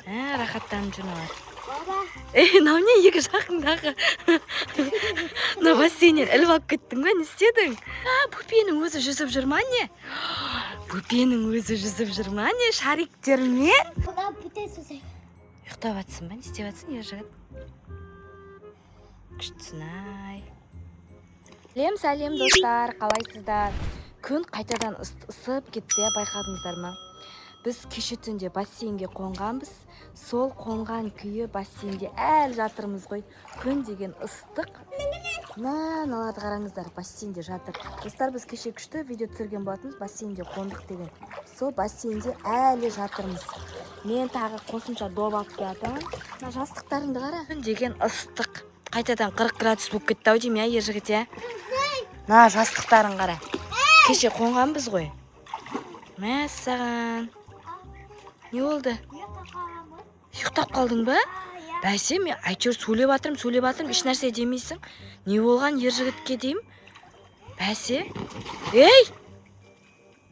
Рахаттанып жүрмін. Баба. Мынау не екі жақындағы? Мына бассейннен іліп алып кеттің ба? Не істедің? Бөпенің өзі жүзіп жүр ма не? Бөпенің өзі жүзіп жүр ма не? Шариктермен? Баба бүтін сөзек. Ұйықтап жатсың ба? Не істеп жатсың ер жігіт? Күштісін-ай. Сәлем достар, қалайсыздар? Күн қайтадан ысып кетті, байқадыңыздар ма? Біз кеше түнде бассейнге қонғанбыз. Сол қонған күйі бассейнде әлі жатырмыз ғой. Күн деген ыстық. Налады қараңыздар, бассейнде жатыр. Достар, біз кеше күшті видео түсірген болатынбыз, бассейнде қондық деген. Сол бассейнде әлі жатырмыз. Мен тағы қосымша доп алып келатырмын. Мына жастықтарыңды қара. Күн деген ыстық. Қайтадан 40 градус болып кетті ау деймін, ер жігіт, е? Мына жастықтарын қара. Кеше қонғанбыз ғой. Мәссаған. Не болды? Ұйықтап қалдың ба? Бәсе, мен әйтеуір сөйлеп жатырмын, еш нәрсе демейсің. Не болған ер жігітке деймін? Бәсе? Ей!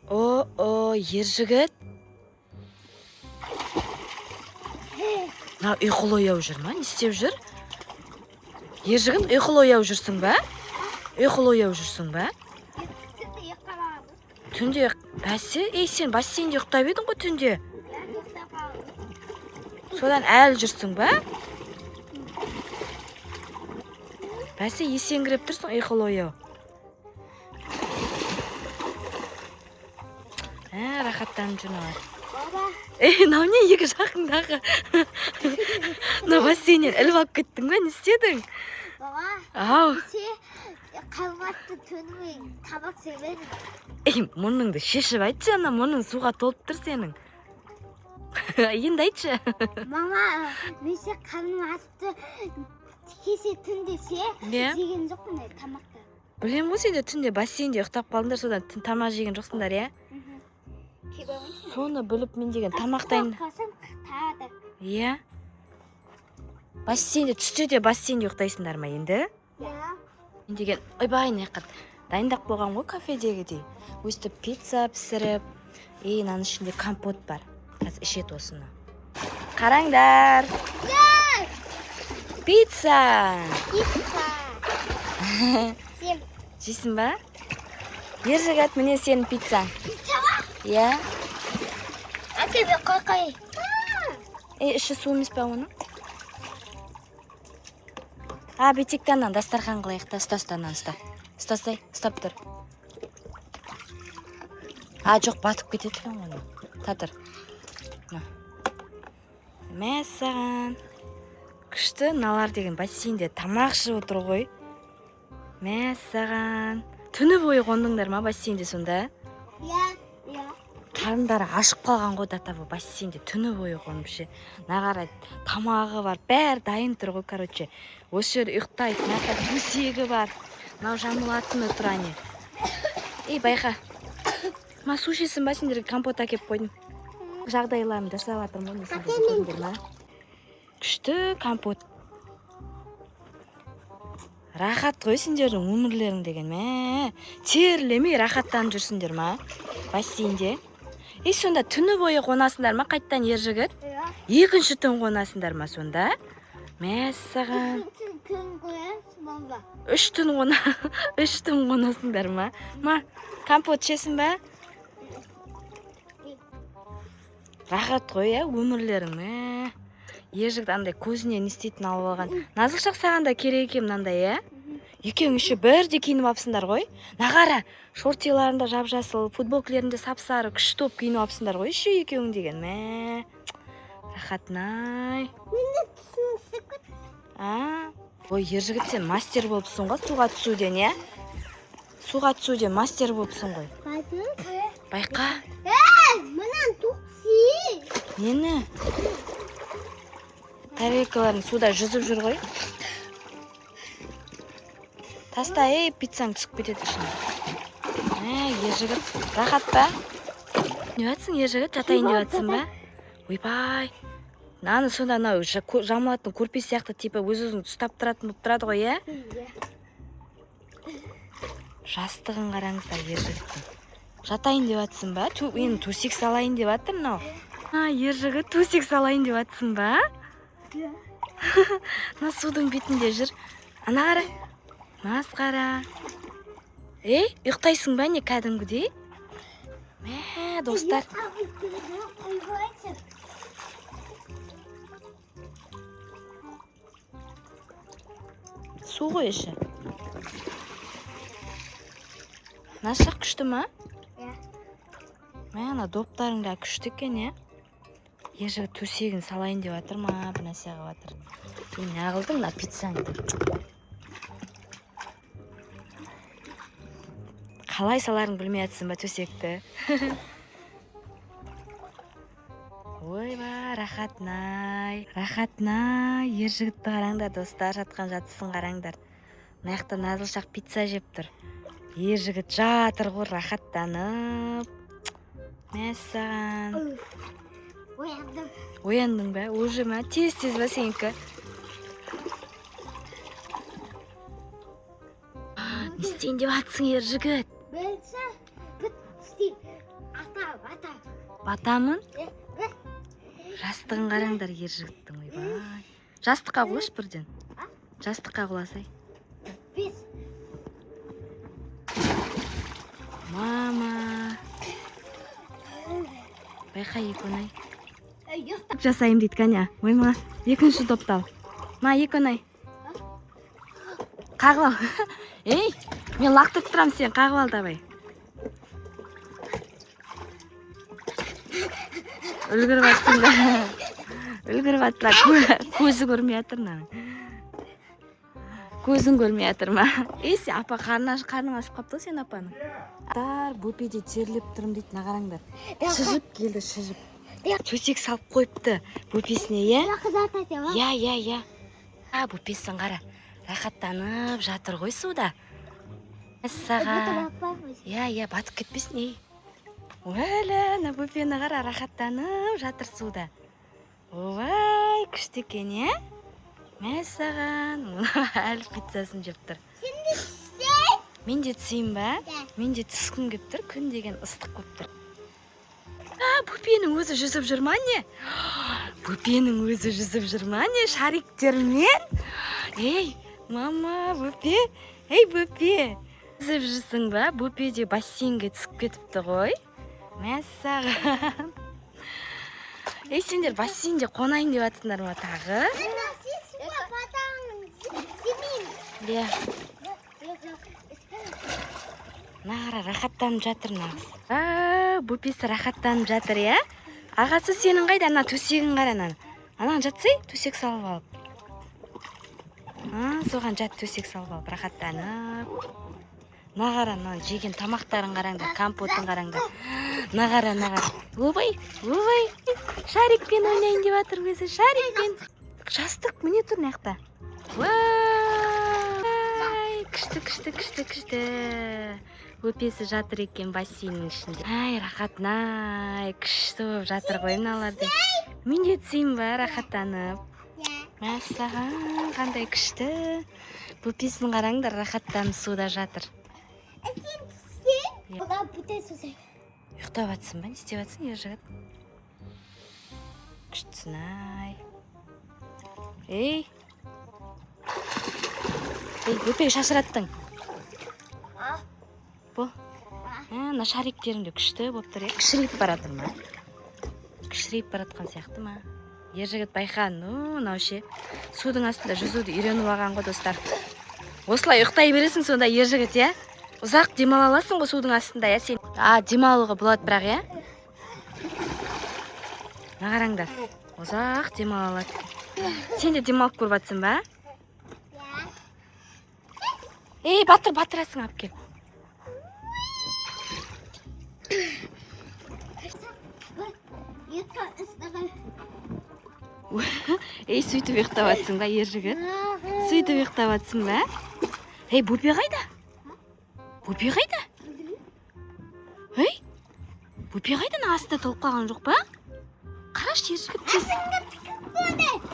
Ер жігіт. Мына ұйқылы ояу жүр ма? Не істеп жүр? Ер жігіт, ұйқылы ояу жүрсің ба? Түнде, бәсе? Сен бассейнде ұйықтап едің ғой түнде? Содан әлі жүрсің ба? Бәсе, есеңгіреп тұрсың, ұйқылы ояу. Рахаттанып жүрмін. Мынау не екі жақындағы? Мына бассейннен іліп алып кеттің ба? Не істедің? Баба, қалматты түнімен табақ себедің. Мұныңды шешіп айтшы, ана мұның суға толып тұр сенің. Енді айтшы. Мама, менше қарным асыпты. Кеше түнде жеген жоқпын тамақты. Білем ғой, сен де түнде бассейнде ұйықтап қалдыңдар, содан тамақ жеген жоқсыңдар, е? Соны біліп мен деген тамақтайын. Е? Бассейнде, түсте де бассейнде ұйықтайсыңдар ма енді? Мен деген, ойбай, не қат. Дайындап болған ғой кафедегідей. Өстіп пицца пісіріп, мынаның ішінде компот бар. Қазір ішет осыны. Қараңдар. Пицца. Жейсің ба? Ер жігіт, міне сенің пиццаң. Пицца ба? Иә. Әкеме қой. Іші су емес па оның? Бетектаннан дастархан қылайық та, ұстастаннан ұста. Ұстап тұр. Жоқ, батып кетеді екен оны. Татыр. Мәссаған. Күшті, налар деген бассейнде тамақ ішіп отыр ғой. Мәссаған. Түні бойы қондыңдар ма бассейнде сонда? Иә. Қарындары ашып қалған ғой дата бұл бассейнде түні бойы қонып ше. Нағара тамағы бар, бәрі дайын тұр ғой, короче. Осы жер ұйықтайды, мына төсегі бар. Мынау жамылатын тұране. Байқа. Ма су ішесің ба, сендерге компот әкеп қойдым. Жағдайларымды жасап жатырмын ғой, көрдіңдер ма? Күшті компот. Рахат қой сендердің өмірлерің деген, мә. Терлемей рахаттанып жүрсіңдер ма? Бассейнде. Сонда түні бойы қонасыңдар ма қайттан, ер жігіт? Екінші түн қонасыңдар ма сонда? Мәссаған. Күн қоясың ба? Үш түн қонасыңдар ма? Ма, компот ішесің ба? Рахат қой, өмірлерің, мә. Ер жігіт андай көзіне не істейтін алып алған. Назықшақ саған да керек екен мынандай, Екеуің үші бірде киініп апсыңдар ғой. Нағара, шортиларында жап-жасыл, футболкілерінде сап-сары күшті топ киініп апсыңдар ғой. Үші екеуің деген, мә. Рахатнай. Менде түсінісі күт. Ер жігіт, сен мастер болыпсың ғой суға түсуден, е? Суға түсуден мастер болыпсың ғой. Байқа. Мұнан тұқси. Нені? Тарелкаларын суда жүзіп жүр ғой. Таста, пиццаң түсіп кетеді ішіне. Ер жігіт, рахат ба? Не батсың, ер жігіт, жатайын деп батсың ба? Ойбай. Наны сонда жамылатын көрпе сияқты типа өз-өзін ұстап тұратын болып тұрады ғой, е? Жастығын қараңыздар, ер жігіттің. Жатайын деп батсың ба? Енді төсек салайын деп жатыр мынау. Ержігіт төсек салайын деп жатсың ба? Иә. Мына судың бетінде жүр. Ана қара. Масқара. Ұйықтайсың ба не кәдімгідей? Мә, достар. Су ғой іші. Нашық күшті ма? Иә. Мә, ана доптарың да күшті екен, е? Ержігіт төсегін салайын деп жатыр ма? Бір нәрсе қылып жатыр. Не қылдың мына пиццаңды? Қалай саларын білмей жатсың ба төсекті? Ойба, рахатнай. Рахатнай. Ержігітті қараңдар, достар, жатқан жатысын қараңдар. Мына жақта Назылшақ пицца жеп тұр. Ержігіт жатыр ғой, рахаттанып. Мәссаған. Ояндым. Ояндың ба? Уже ма? Тез-тез ба сенікі? Не істейін деп жатсың, Ержігіт? Білсі, істейм. Ата. Батамын? Жастығын қараңдар Ержігіттің, ойбай. Жастыққа құлаш бірден. Жастыққа құласай. Бес. Мама. Байқа еконай. Ұйықта. Жасайым дейді кәне. Ой, ма, екінші топтал. Ма, еконай. Қағыл ал. Ей, мен лақтырып тұрам сен, қағыл ал давай. Үлгіріп аттың да. Үлгіріп аттыра. Көзі көрмей атыр мынаның. Көзін көрмей атыр ма? Есі, апа қарның ашып қапты сен апаның. Бөпеде терлеп тұрым дейді, нағараңдар. Шыжып келді, шыжып. Төсек салып қойыпты бөпесіне, е? Я. Бөпесін қара. Рахаттанып жатыр ғой суда. Мәссаған. Я, батып кетпесін, ей. Өлі, на бөпені қара, рахаттанып жатыр суда. Ой, күшті екен, е? Мәссаған. Әлі пиццасын жеп тұр. Мен де түсейін ба? Мен де түскім кеп тұр, күн деген ыстық көп тұр. Бөпенің өзі жүзіп жүр ма не? Бөпенің өзі жүзіп жүр ма не? Шариктермен? Ей, мама, бөпе. Ей, бөпе. Жүзіп жүрсің ба? Бөпе де бассейнге түсіп кетіпті ғой. Мәссаған. Ей, сендер бассейнде қонайын деп жатсыңдар ма тағы? Бе. Нағара рахаттанып жатыр нағыз. Бөпесі рахаттанып жатыр, е? Ағасы сенің қайда? Ана төсегін қара, анаған жатсай, төсек салып алып. Соған жат, төсек салып алып, рахаттанып. Нағара, жеген тамақтарын қараңдар, компотын қараңдар. Нағара. Обай. Шарикпен ойнайын деп жатыр өзі, шарикпен. Жастық, міне тұр мына жақта. Күшті. Бөпесі жатыр екен бассейннің ішінде. Ай, рахатнай, күшті болып жатыр ғой мыналарды. Мен де түсейін ба, рахаттанып. Мәссаған, қандай күшті. Бөпесін қараңдар, рахаттанып суда жатыр. Ұйықтап жатсың ба? Не істеп жатсың, Ержігіт? Күштісін, ай. Ей, бөпеге шашыраттың. Бұл? Мына шариктеріңде күшті болып тұр, кішірейіп баратыр ма? Кішірейіп баратқан сияқты ма? Ержігіт байқа, мынау ше. Судың астында жүзуді үйреніп алған ғой, достар. Осылай ұйықтай бересің сонда, Ержігіт, е? Ұзақ демала аласың ғой судың астында, е сен? Демалуға болады бірақ, е? Нағараңдар, ұзақ демала алады. Сен де демалып көріп жатсың ба? Ей, батырасың ап кел. Ей, сөйтіп ұйықтап жатсың ба, Ержігіт? Сөйтіп ұйықтап жатсың ба? Ей, бөпе қайда? Ей, бөпе қайда? Астында толып қалған жоқ па? Қараш, Ержігіт тез.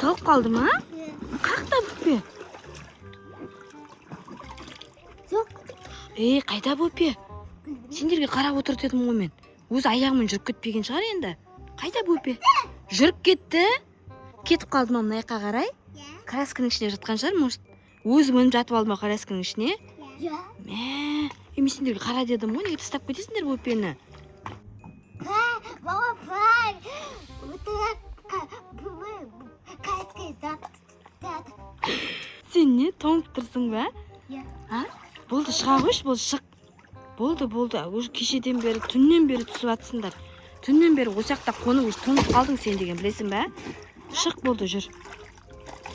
Толып қалды ма? Қақта бөпе? Ей, қайда бөпе? Сендерге қарап отырып едім ғой мен. Өзі аяғымен жүріп кетпеген шығар енді. Қайда бөпе? Жүріп кетті. Кетіп қалды ма мына жаққа қарай? Красканың ішіне жатқан шығар, может. Өзі мініп жатып алды ма красканың ішіне? Иә. Мә, мен сендерге қара дедім ғой, неге тастап кетесіңдер бөпені? Баба, бай. Кайткай зат. Сен не, тоңып тұрсың ба? Иә. А? Болды, шыға қойшы, болды, шық. Болды. Уже кешеден бері, түннен бері түсіп атсыңдар. Түннен бері осы жақта қонып, уже тоңып қалдың сен деген, білесің ба? Шық, болды, жүр.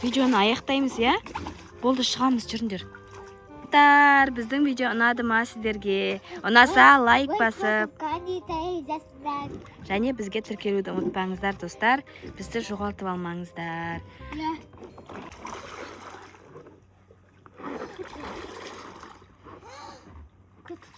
Видеоны аяқтаймыз, иә? Болды, шығамыз, жүріңдер. Біздің видео ұнады ма сіздерге? Ұнаса лайк басып, және бізге тіркелуді ұмытпаңыздар, достар. Бізді жоғалтып алмаңыздар. Иә.